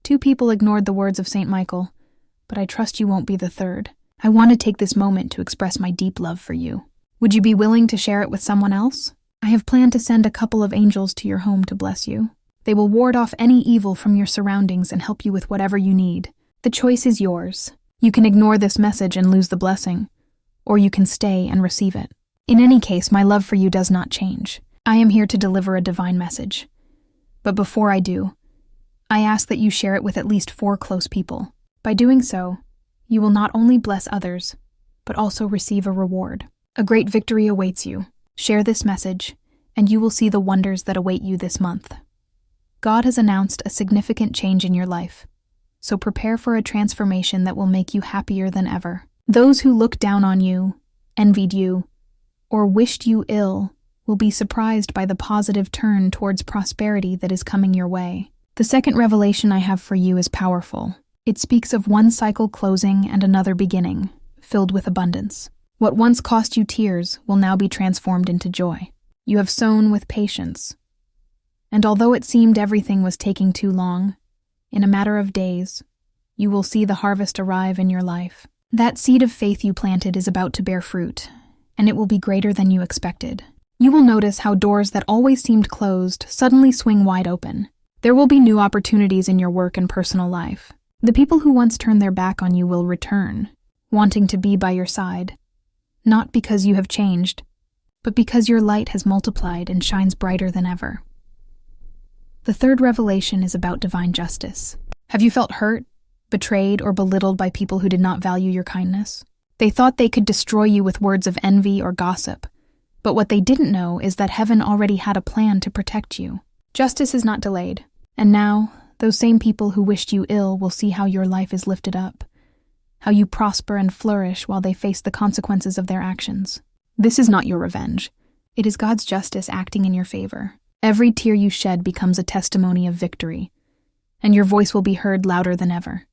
2 people ignored the words of St. Michael, but I trust you won't be the third. I want to take this moment to express my deep love for you. Would you be willing to share it with someone else? I have planned to send a couple of angels to your home to bless you. They will ward off any evil from your surroundings and help you with whatever you need. The choice is yours. You can ignore this message and lose the blessing, or you can stay and receive it. In any case, my love for you does not change. I am here to deliver a divine message. But before I do, I ask that you share it with at least 4 close people. By doing so, you will not only bless others, but also receive a reward. A great victory awaits you. Share this message, and you will see the wonders that await you this month. God has announced a significant change in your life, so prepare for a transformation that will make you happier than ever. Those who looked down on you, envied you, or wished you ill will be surprised by the positive turn towards prosperity that is coming your way. The second revelation I have for you is powerful. It speaks of one cycle closing and another beginning, filled with abundance. What once cost you tears will now be transformed into joy. You have sown with patience. And although it seemed everything was taking too long, in a matter of days, you will see the harvest arrive in your life. That seed of faith you planted is about to bear fruit, and it will be greater than you expected. You will notice how doors that always seemed closed suddenly swing wide open. There will be new opportunities in your work and personal life. The people who once turned their back on you will return, wanting to be by your side. Not because you have changed, but because your light has multiplied and shines brighter than ever. The third revelation is about divine justice. Have you felt hurt, betrayed, or belittled by people who did not value your kindness? They thought they could destroy you with words of envy or gossip, but what they didn't know is that heaven already had a plan to protect you. Justice is not delayed, and now, those same people who wished you ill will see how your life is lifted up, how you prosper and flourish while they face the consequences of their actions. This is not your revenge. It is God's justice acting in your favor. Every tear you shed becomes a testimony of victory, and your voice will be heard louder than ever.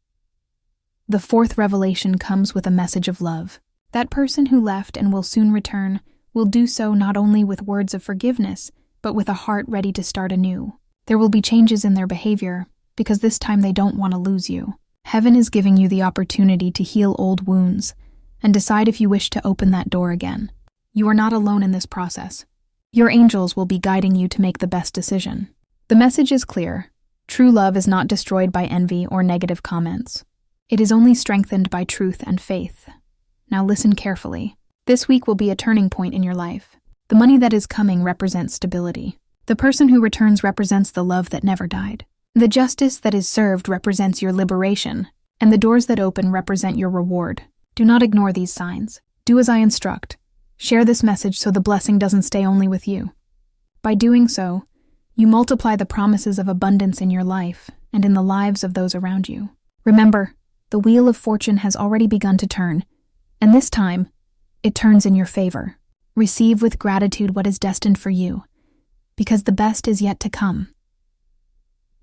The fourth revelation comes with a message of love. That person who left and will soon return will do so not only with words of forgiveness, but with a heart ready to start anew. There will be changes in their behavior, because this time they don't want to lose you. Heaven is giving you the opportunity to heal old wounds and decide if you wish to open that door again. You are not alone in this process. Your angels will be guiding you to make the best decision. The message is clear. True love is not destroyed by envy or negative comments. It is only strengthened by truth and faith. Now listen carefully. This week will be a turning point in your life. The money that is coming represents stability. The person who returns represents the love that never died. The justice that is served represents your liberation, and the doors that open represent your reward. Do not ignore these signs. Do as I instruct. Share this message so the blessing doesn't stay only with you. By doing so, you multiply the promises of abundance in your life and in the lives of those around you. Remember, the wheel of fortune has already begun to turn, and this time, it turns in your favor. Receive with gratitude what is destined for you, because the best is yet to come.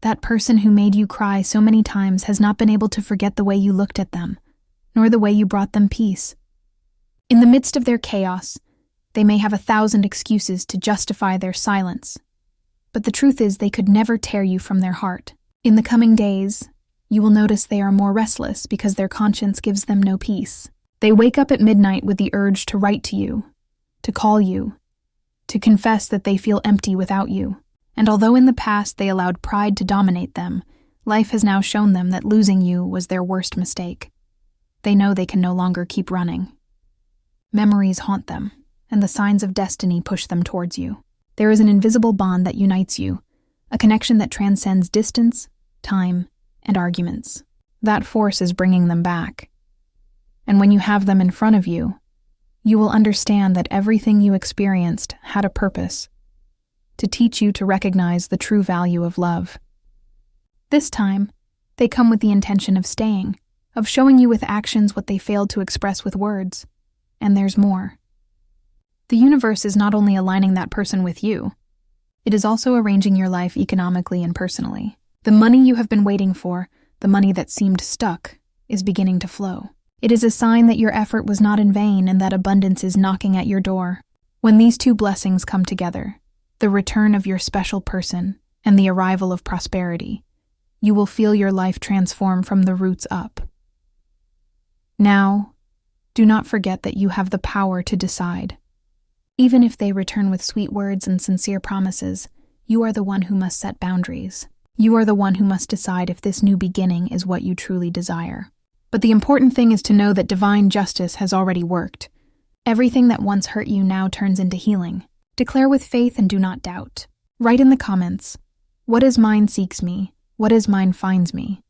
That person who made you cry so many times has not been able to forget the way you looked at them, nor the way you brought them peace. In the midst of their chaos, they may have 1,000 excuses to justify their silence, but the truth is they could never tear you from their heart. In the coming days, you will notice they are more restless because their conscience gives them no peace. They wake up at midnight with the urge to write to you, to call you, to confess that they feel empty without you. And although in the past they allowed pride to dominate them, life has now shown them that losing you was their worst mistake. They know they can no longer keep running. Memories haunt them, and the signs of destiny push them towards you. There is an invisible bond that unites you, a connection that transcends distance, time, and arguments. That force is bringing them back. And when you have them in front of you, you will understand that everything you experienced had a purpose, to teach you to recognize the true value of love. This time, they come with the intention of staying, of showing you with actions what they failed to express with words. And there's more. The universe is not only aligning that person with you, it is also arranging your life economically and personally. The money you have been waiting for, the money that seemed stuck, is beginning to flow. It is a sign that your effort was not in vain and that abundance is knocking at your door. When these two blessings come together, the return of your special person and the arrival of prosperity, you will feel your life transform from the roots up. Now, do not forget that you have the power to decide. Even if they return with sweet words and sincere promises, you are the one who must set boundaries. You are the one who must decide if this new beginning is what you truly desire. But the important thing is to know that divine justice has already worked. Everything that once hurt you now turns into healing. Declare with faith and do not doubt. Write in the comments, "What is mine seeks me, what is mine finds me."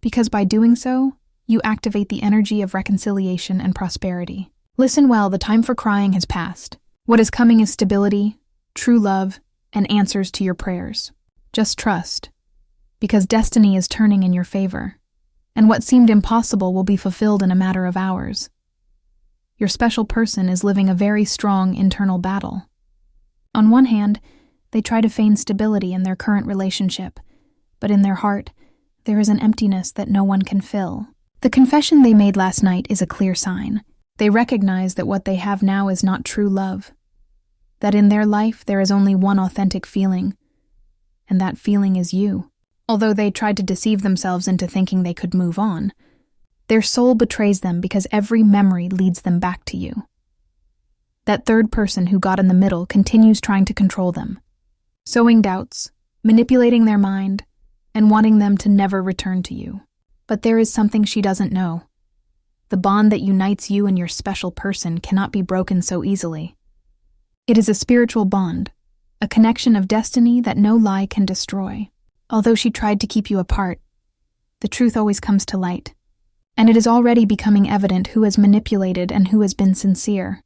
Because by doing so, you activate the energy of reconciliation and prosperity. Listen well, the time for crying has passed. What is coming is stability, true love, and answers to your prayers. Just trust, because destiny is turning in your favor, and what seemed impossible will be fulfilled in a matter of hours. Your special person is living a very strong internal battle. On one hand, they try to feign stability in their current relationship, but in their heart, there is an emptiness that no one can fill. The confession they made last night is a clear sign. They recognize that what they have now is not true love, that in their life there is only one authentic feeling, and that feeling is you. Although they tried to deceive themselves into thinking they could move on, their soul betrays them because every memory leads them back to you. That third person who got in the middle continues trying to control them, sowing doubts, manipulating their mind, and wanting them to never return to you. But there is something she doesn't know. The bond that unites you and your special person cannot be broken so easily. It is a spiritual bond, a connection of destiny that no lie can destroy. Although she tried to keep you apart, the truth always comes to light, and it is already becoming evident who has manipulated and who has been sincere.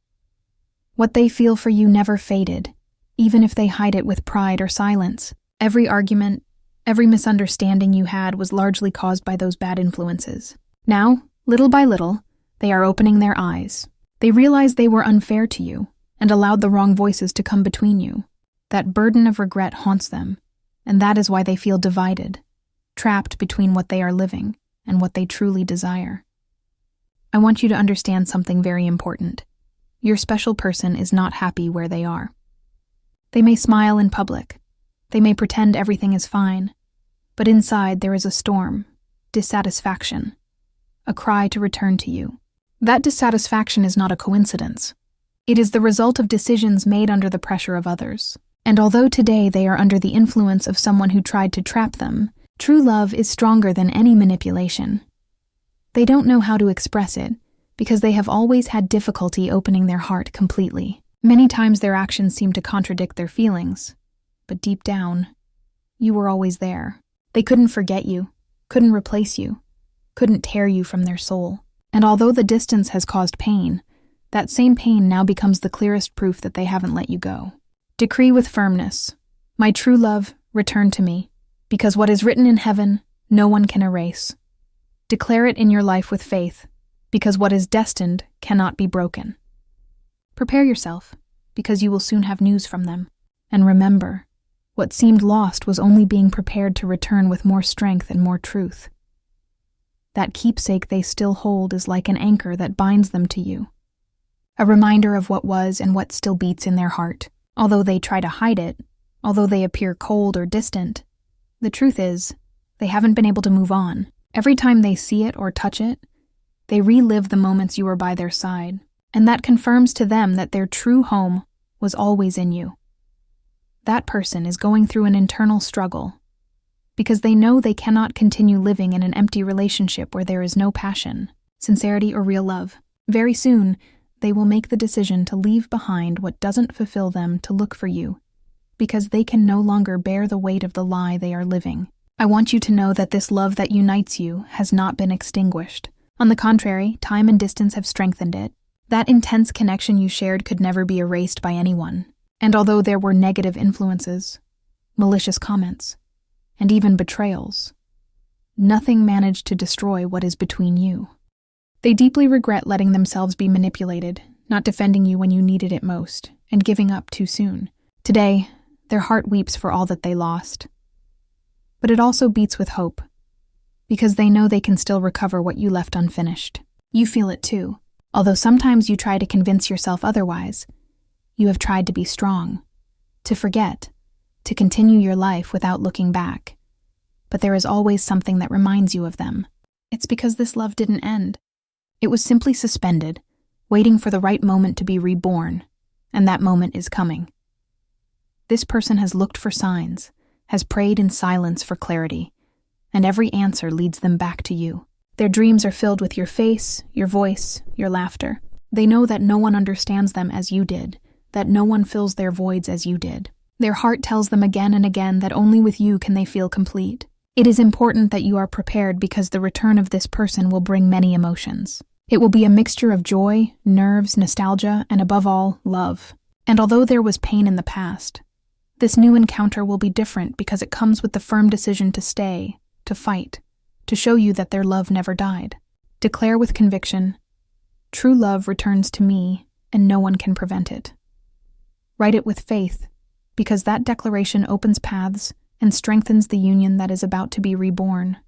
What they feel for you never faded, even if they hide it with pride or silence. Every argument, every misunderstanding you had was largely caused by those bad influences. Now, little by little, they are opening their eyes. They realize they were unfair to you and allowed the wrong voices to come between you. That burden of regret haunts them, and that is why they feel divided, trapped between what they are living and what they truly desire. I want you to understand something very important. Your special person is not happy where they are. They may smile in public. They may pretend everything is fine. But inside there is a storm, dissatisfaction, a cry to return to you. That dissatisfaction is not a coincidence. It is the result of decisions made under the pressure of others. And although today they are under the influence of someone who tried to trap them, true love is stronger than any manipulation. They don't know how to express it, because they have always had difficulty opening their heart completely. Many times their actions seem to contradict their feelings, but deep down, you were always there. They couldn't forget you, couldn't replace you, couldn't tear you from their soul. And although the distance has caused pain, that same pain now becomes the clearest proof that they haven't let you go. Decree with firmness, "My true love, return to me, because what is written in heaven, no one can erase." Declare it in your life with faith, because what is destined cannot be broken. Prepare yourself, because you will soon have news from them. And remember, what seemed lost was only being prepared to return with more strength and more truth. That keepsake they still hold is like an anchor that binds them to you, a reminder of what was and what still beats in their heart. Although they try to hide it, although they appear cold or distant, the truth is, they haven't been able to move on. Every time they see it or touch it, they relive the moments you were by their side, and that confirms to them that their true home was always in you. That person is going through an internal struggle, because they know they cannot continue living in an empty relationship where there is no passion, sincerity, or real love. Very soon, they will make the decision to leave behind what doesn't fulfill them to look for you, because they can no longer bear the weight of the lie they are living. I want you to know that this love that unites you has not been extinguished. On the contrary, time and distance have strengthened it. That intense connection you shared could never be erased by anyone. And although there were negative influences, malicious comments, and even betrayals, nothing managed to destroy what is between you. They deeply regret letting themselves be manipulated, not defending you when you needed it most, and giving up too soon. Today, their heart weeps for all that they lost. But it also beats with hope, because they know they can still recover what you left unfinished. You feel it too. Although sometimes you try to convince yourself otherwise, you have tried to be strong, to forget, to continue your life without looking back. but there is always something that reminds you of them. It's because this love didn't end. It was simply suspended, waiting for the right moment to be reborn, and that moment is coming. This person has looked for signs, has prayed in silence for clarity, and every answer leads them back to you. Their dreams are filled with your face, your voice, your laughter. They know that no one understands them as you did, that no one fills their voids as you did. Their heart tells them again and again that only with you can they feel complete. It is important that you are prepared because the return of this person will bring many emotions. It will be a mixture of joy, nerves, nostalgia, and above all, love. And although there was pain in the past, this new encounter will be different because it comes with the firm decision to stay, to fight, to show you that their love never died. Declare with conviction, "True love returns to me, and no one can prevent it." Write it with faith, because that declaration opens paths and strengthens the union that is about to be reborn.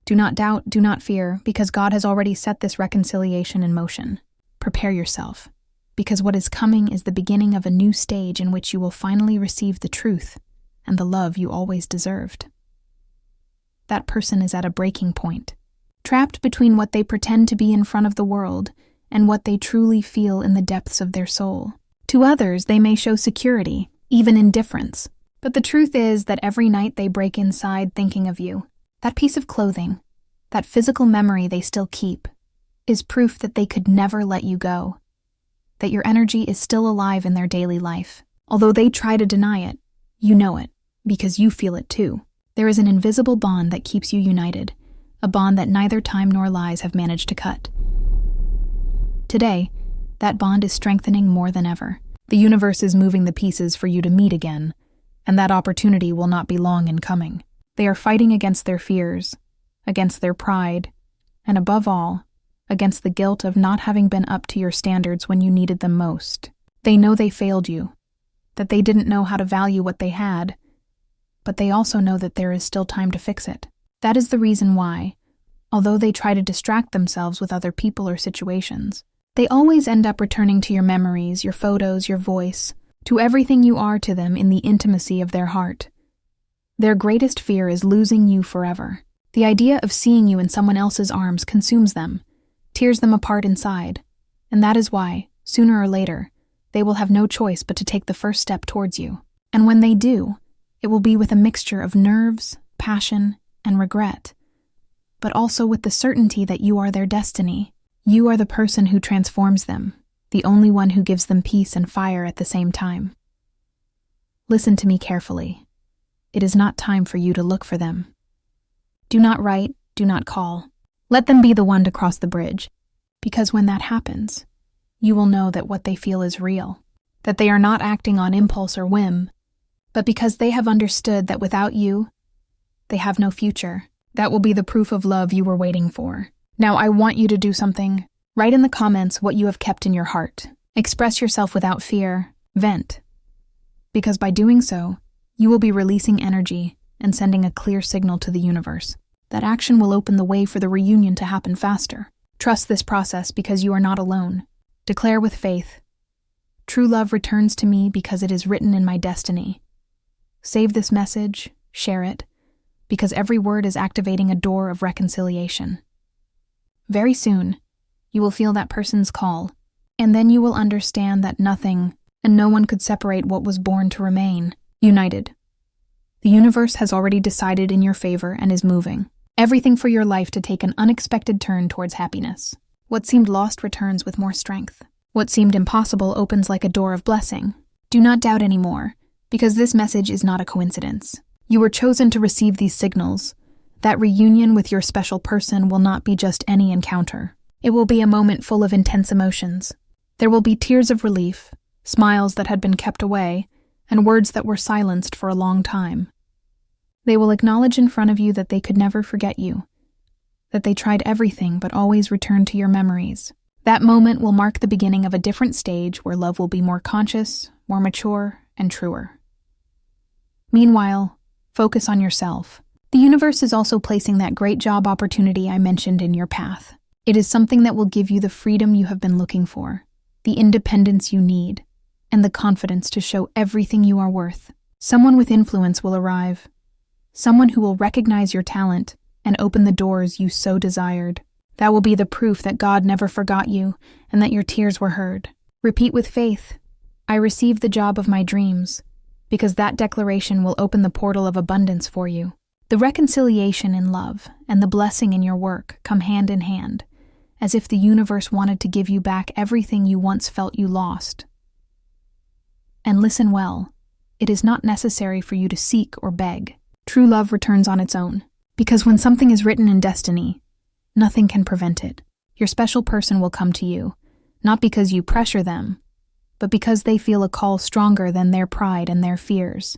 Do not doubt, do not fear, because God has already set this reconciliation in motion. Prepare yourself, because what is coming is the beginning of a new stage in which you will finally receive the truth and the love you always deserved. That person is at a breaking point, trapped between what they pretend to be in front of the world and what they truly feel in the depths of their soul. To others, they may show security, even indifference, but the truth is that every night they break inside thinking of you. That piece of clothing, that physical memory they still keep, is proof that they could never let you go, that your energy is still alive in their daily life. Although they try to deny it, you know it, because you feel it too. There is an invisible bond that keeps you united, a bond that neither time nor lies have managed to cut. Today, that bond is strengthening more than ever. The universe is moving the pieces for you to meet again, and that opportunity will not be long in coming. They are fighting against their fears, against their pride, and above all, against the guilt of not having been up to your standards when you needed them most. They know they failed you, that they didn't know how to value what they had, but they also know that there is still time to fix it. That is the reason why, although they try to distract themselves with other people or situations, they always end up returning to your memories, your photos, your voice, to everything you are to them in the intimacy of their heart. Their greatest fear is losing you forever. The idea of seeing you in someone else's arms consumes them, tears them apart inside, and that is why, sooner or later, they will have no choice but to take the first step towards you. And when they do, it will be with a mixture of nerves, passion, and regret, but also with the certainty that you are their destiny. You are the person who transforms them, the only one who gives them peace and fire at the same time. Listen to me carefully. It is not time for you to look for them. Do not write, do not call. Let them be the one to cross the bridge, because when that happens, you will know that what they feel is real, that they are not acting on impulse or whim, but because they have understood that without you, they have no future. That will be the proof of love you were waiting for. Now I want you to do something. Write in the comments what you have kept in your heart. Express yourself without fear. Vent. Because by doing so, you will be releasing energy and sending a clear signal to the universe. That action will open the way for the reunion to happen faster. Trust this process because you are not alone. Declare with faith, "True love returns to me because it is written in my destiny." Save this message, share it, because every word is activating a door of reconciliation. Very soon, you will feel that person's call, and then you will understand that nothing and no one could separate what was born to remain, united. The universe has already decided in your favor and is moving. Everything for your life to take an unexpected turn towards happiness. What seemed lost returns with more strength. What seemed impossible opens like a door of blessing. Do not doubt anymore, because this message is not a coincidence. You were chosen to receive these signals. That reunion with your special person will not be just any encounter. It will be a moment full of intense emotions. There will be tears of relief, smiles that had been kept away, and words that were silenced for a long time. They will acknowledge in front of you that they could never forget you, that they tried everything but always returned to your memories. That moment will mark the beginning of a different stage where love will be more conscious, more mature, and truer. Meanwhile, focus on yourself. The universe is also placing that great job opportunity I mentioned in your path. It is something that will give you the freedom you have been looking for, the independence you need, and the confidence to show everything you are worth. Someone with influence will arrive. someone who will recognize your talent and open the doors you so desired. That will be the proof that God never forgot you and that your tears were heard. Repeat with faith, I receive the job of my dreams, because that declaration will open the portal of abundance for you. The reconciliation in love and the blessing in your work come hand in hand, as if the universe wanted to give you back everything you once felt you lost. And listen well, it is not necessary for you to seek or beg. True love returns on its own, because when something is written in destiny, nothing can prevent it. Your special person will come to you, not because you pressure them, but because they feel a call stronger than their pride and their fears.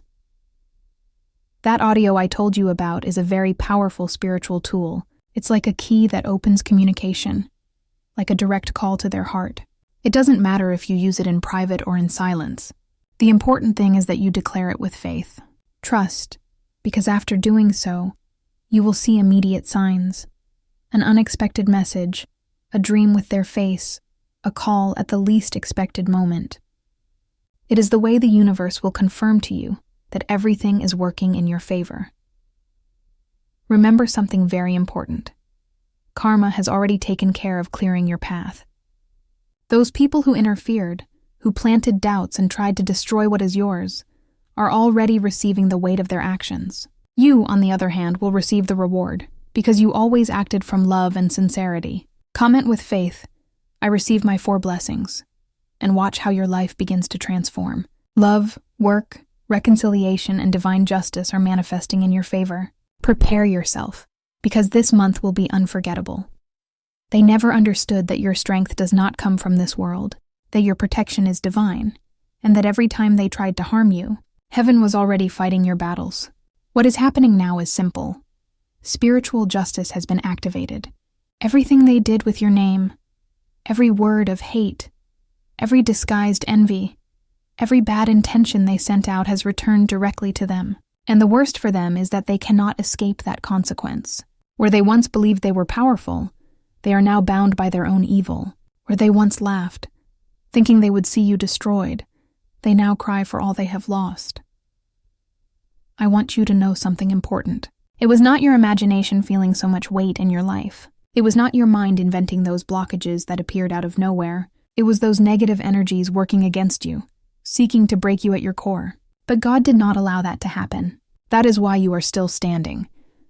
That audio I told you about is a very powerful spiritual tool. It's like a key that opens communication, like a direct call to their heart. It doesn't matter if you use it in private or in silence. The important thing is that you declare it with faith. Trust, because after doing so, you will see immediate signs. An unexpected message, a dream with their face, a call at the least expected moment. It is the way the universe will confirm to you that everything is working in your favor. Remember something very important. Karma has already taken care of clearing your path. Those people who interfered, who planted doubts and tried to destroy what is yours, are already receiving the weight of their actions. You, on the other hand, will receive the reward, because you always acted from love and sincerity. Comment with faith, I receive my 4 blessings, and watch how your life begins to transform. Love, work, reconciliation, and divine justice are manifesting in your favor. Prepare yourself, because this month will be unforgettable. They never understood that your strength does not come from this world, that your protection is divine, and that every time they tried to harm you, heaven was already fighting your battles. What is happening now is simple. Spiritual justice has been activated. Everything they did with your name, every word of hate, every disguised envy, every bad intention they sent out has returned directly to them. And the worst for them is that they cannot escape that consequence. Where they once believed they were powerful, they are now bound by their own evil. Where they once laughed, thinking they would see you destroyed, they now cry for all they have lost. I want you to know something important. It was not your imagination feeling so much weight in your life. It was not your mind inventing those blockages that appeared out of nowhere. It was those negative energies working against you, seeking to break you at your core. But God did not allow that to happen. That is why you are still standing,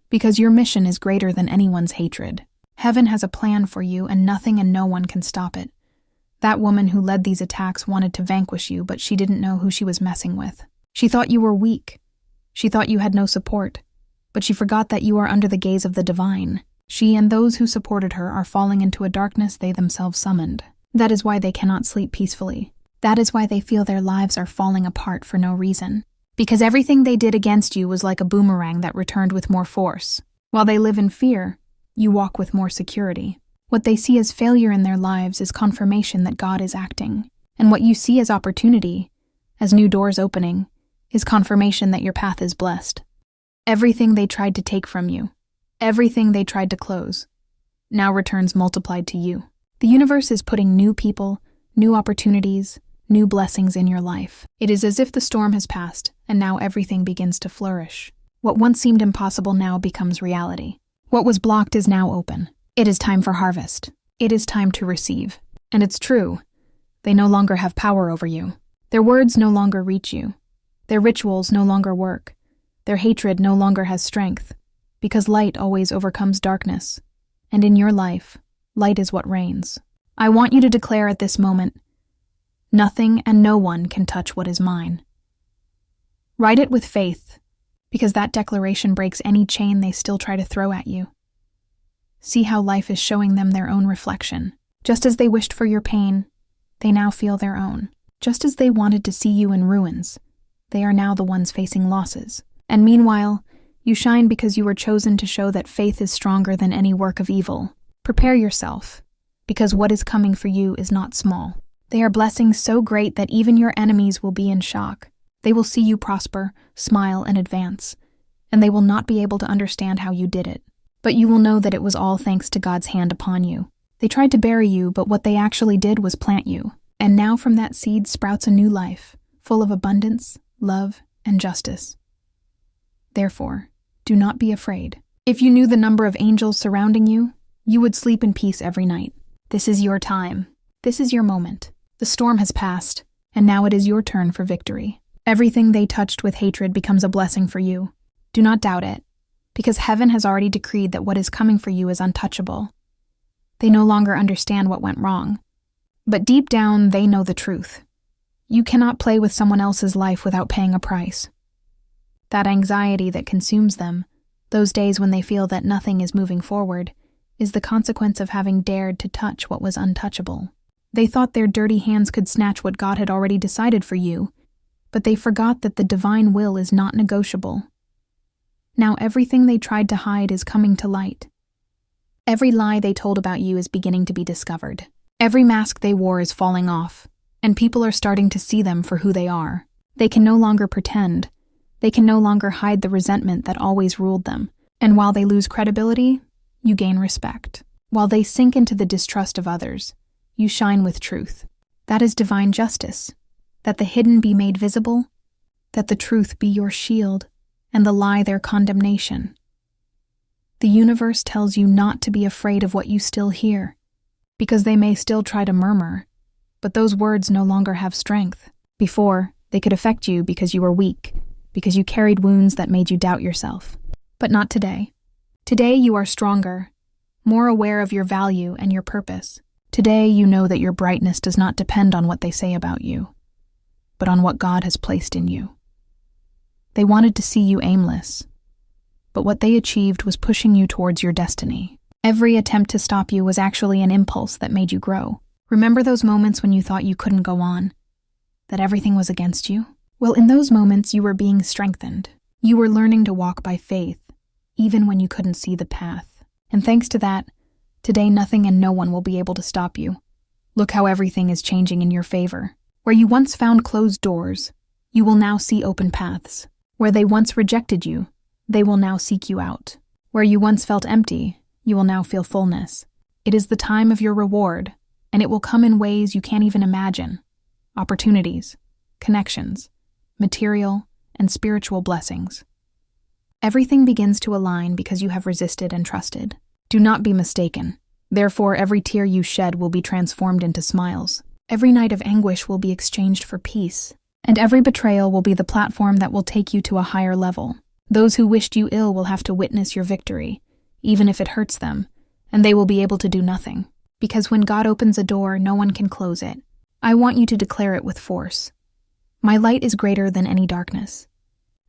because your mission is greater than anyone's hatred. Heaven has a plan for you, and nothing and no one can stop it. That woman who led these attacks wanted to vanquish you, but she didn't know who she was messing with. She thought you were weak. She thought you had no support, but she forgot that you are under the gaze of the divine. She and those who supported her are falling into a darkness they themselves summoned. That is why they cannot sleep peacefully. That is why they feel their lives are falling apart for no reason. Because everything they did against you was like a boomerang that returned with more force. While they live in fear, you walk with more security. What they see as failure in their lives is confirmation that God is acting. And what you see as opportunity, as new doors opening, is confirmation that your path is blessed. Everything they tried to take from you, everything they tried to close, now returns multiplied to you. The universe is putting new people, new opportunities, new blessings in your life. It is as if the storm has passed, and now everything begins to flourish. What once seemed impossible now becomes reality. What was blocked is now open. It is time for harvest. It is time to receive. And it's true. They no longer have power over you. Their words no longer reach you. Their rituals no longer work. Their hatred no longer has strength. Because light always overcomes darkness. And in your life, light is what reigns. I want you to declare at this moment, nothing and no one can touch what is mine. Write it with faith, because that declaration breaks any chain they still try to throw at you. See how life is showing them their own reflection. Just as they wished for your pain, they now feel their own. Just as they wanted to see you in ruins, they are now the ones facing losses. And meanwhile, you shine because you were chosen to show that faith is stronger than any work of evil. Prepare yourself, because what is coming for you is not small. They are blessings so great that even your enemies will be in shock. They will see you prosper, smile, and advance, and they will not be able to understand how you did it. But you will know that it was all thanks to God's hand upon you. They tried to bury you, but what they actually did was plant you. And now from that seed sprouts a new life, full of abundance, love, and justice. Therefore, Do not be afraid. If you knew the number of angels surrounding you, you would sleep in peace every night. This is your time. This is your moment. The storm has passed, and now it is your turn for victory. Everything they touched with hatred becomes a blessing for you. Do not doubt it, because heaven has already decreed that what is coming for you is untouchable. They no longer understand what went wrong, but deep down they know the truth. You cannot play with someone else's life without paying a price. That anxiety that consumes them, those days when they feel that nothing is moving forward, is the consequence of having dared to touch what was untouchable. They thought their dirty hands could snatch what God had already decided for you, but they forgot that the divine will is not negotiable. Now everything they tried to hide is coming to light. Every lie they told about you is beginning to be discovered. Every mask they wore is falling off, and people are starting to see them for who they are. They can no longer pretend. They can no longer hide the resentment that always ruled them. And while they lose credibility, you gain respect. While they sink into the distrust of others, you shine with truth. That is divine justice. That the hidden be made visible, that the truth be your shield, and the lie their condemnation. The universe tells you not to be afraid of what you still hear, because they may still try to murmur, but those words no longer have strength. Before, they could affect you because you were weak, because you carried wounds that made you doubt yourself. But not today. Today you are stronger, more aware of your value and your purpose. Today you know that your brightness does not depend on what they say about you, but on what God has placed in you. They wanted to see you aimless, but what they achieved was pushing you towards your destiny. Every attempt to stop you was actually an impulse that made you grow. Remember those moments when you thought you couldn't go on, that everything was against you? Well, in those moments you were being strengthened. You were learning to walk by faith, even when you couldn't see the path. And thanks to that, today nothing and no one will be able to stop you. Look how everything is changing in your favor. Where you once found closed doors, you will now see open paths. Where they once rejected you, they will now seek you out. Where you once felt empty, you will now feel fullness. It is the time of your reward, and it will come in ways you can't even imagine. Opportunities, connections, material, and spiritual blessings. Everything begins to align because you have resisted and trusted. Do not be mistaken. Therefore, every tear you shed will be transformed into smiles. Every night of anguish will be exchanged for peace. And every betrayal will be the platform that will take you to a higher level. Those who wished you ill will have to witness your victory, even if it hurts them, and they will be able to do nothing. Because when God opens a door, no one can close it. I want you to declare it with force. My light is greater than any darkness.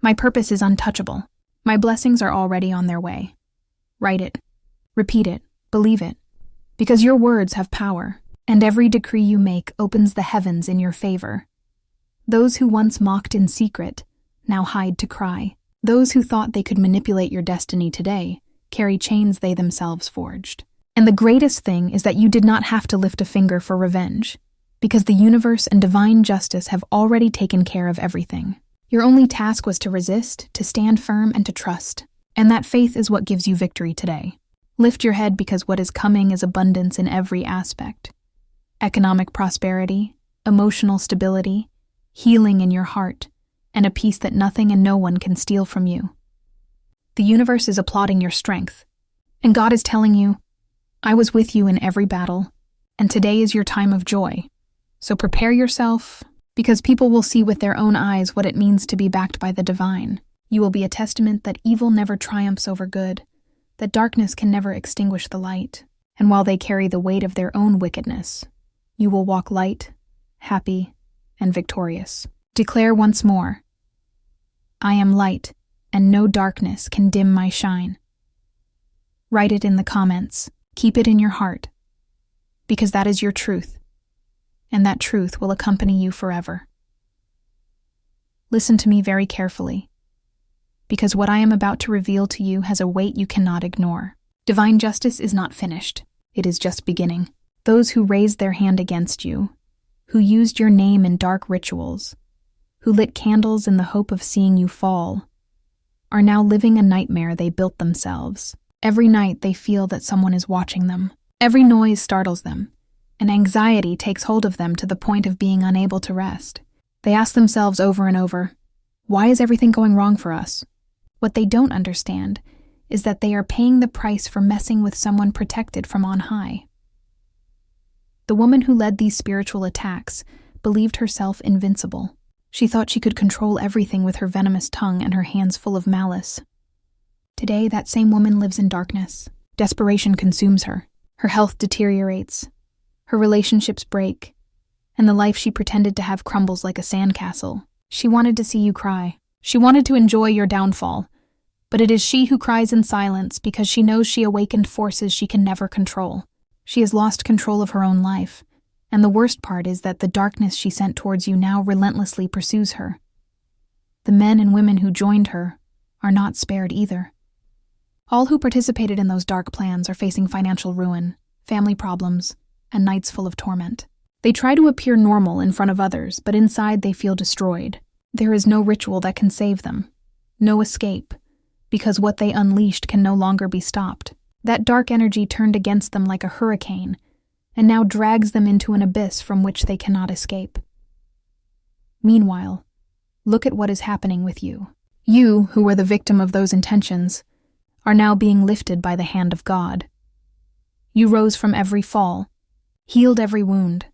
My purpose is untouchable. My blessings are already on their way. Write it. Repeat it. Believe it. Because your words have power, and every decree you make opens the heavens in your favor. Those who once mocked in secret now hide to cry. Those who thought they could manipulate your destiny today carry chains they themselves forged. And the greatest thing is that you did not have to lift a finger for revenge, because the universe and divine justice have already taken care of everything. Your only task was to resist, to stand firm, and to trust. And that faith is what gives you victory today. Lift your head because what is coming is abundance in every aspect. Economic prosperity, emotional stability, healing in your heart, and a peace that nothing and no one can steal from you. The universe is applauding your strength, and God is telling you, I was with you in every battle, and today is your time of joy. So prepare yourself, because people will see with their own eyes what it means to be backed by the divine. You will be a testament that evil never triumphs over good, that darkness can never extinguish the light, and while they carry the weight of their own wickedness, you will walk light, happy, and victorious. Declare once more, I am light, and no darkness can dim my shine. Write it in the comments. Keep it in your heart, because that is your truth, and that truth will accompany you forever. Listen to me very carefully, because what I am about to reveal to you has a weight you cannot ignore. Divine justice is not finished. It is just beginning. Those who raised their hand against you, who used your name in dark rituals, who lit candles in the hope of seeing you fall, are now living a nightmare they built themselves. Every night they feel that someone is watching them. Every noise startles them, and anxiety takes hold of them to the point of being unable to rest. They ask themselves over and over, why is everything going wrong for us? What they don't understand is that they are paying the price for messing with someone protected from on high. The woman who led these spiritual attacks believed herself invincible. She thought she could control everything with her venomous tongue and her hands full of malice. Today, that same woman lives in darkness. Desperation consumes her. Her health deteriorates. Her relationships break. And the life she pretended to have crumbles like a sandcastle. She wanted to see you cry. She wanted to enjoy your downfall. But it is she who cries in silence because she knows she awakened forces she can never control. She has lost control of her own life. And the worst part is that the darkness she sent towards you now relentlessly pursues her. The men and women who joined her are not spared either. All who participated in those dark plans are facing financial ruin, family problems, and nights full of torment. They try to appear normal in front of others, but inside they feel destroyed. There is no ritual that can save them, no escape, because what they unleashed can no longer be stopped. That dark energy turned against them like a hurricane, and now drags them into an abyss from which they cannot escape. Meanwhile, look at what is happening with you. You, who were the victim of those intentions, are now being lifted by the hand of God. You rose from every fall, healed every wound,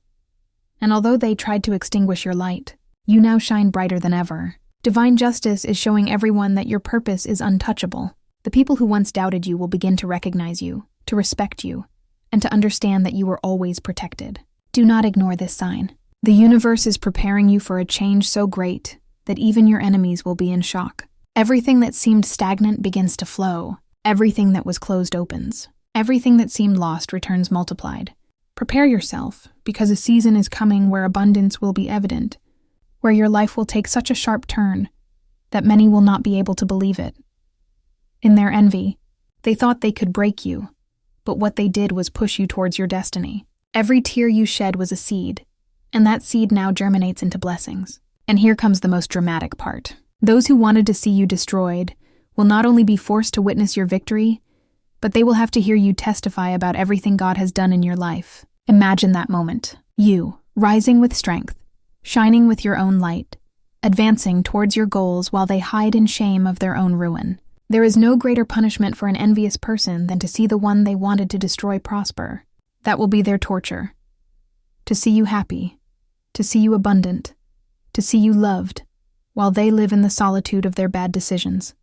and although they tried to extinguish your light, you now shine brighter than ever. Divine justice is showing everyone that your purpose is untouchable. The people who once doubted you will begin to recognize you, to respect you, and to understand that you are always protected. Do not ignore this sign. The universe is preparing you for a change so great that even your enemies will be in shock. Everything that seemed stagnant begins to flow. Everything that was closed opens. Everything that seemed lost returns multiplied. Prepare yourself, because a season is coming where abundance will be evident, where your life will take such a sharp turn that many will not be able to believe it. In their envy, they thought they could break you, but what they did was push you towards your destiny. Every tear you shed was a seed, and that seed now germinates into blessings. And here comes the most dramatic part. Those who wanted to see you destroyed will not only be forced to witness your victory, but they will have to hear you testify about everything God has done in your life. Imagine that moment. You, rising with strength, shining with your own light, advancing towards your goals while they hide in shame of their own ruin. There is no greater punishment for an envious person than to see the one they wanted to destroy prosper. That will be their torture. To see you happy, to see you abundant, to see you loved, while they live in the solitude of their bad decisions.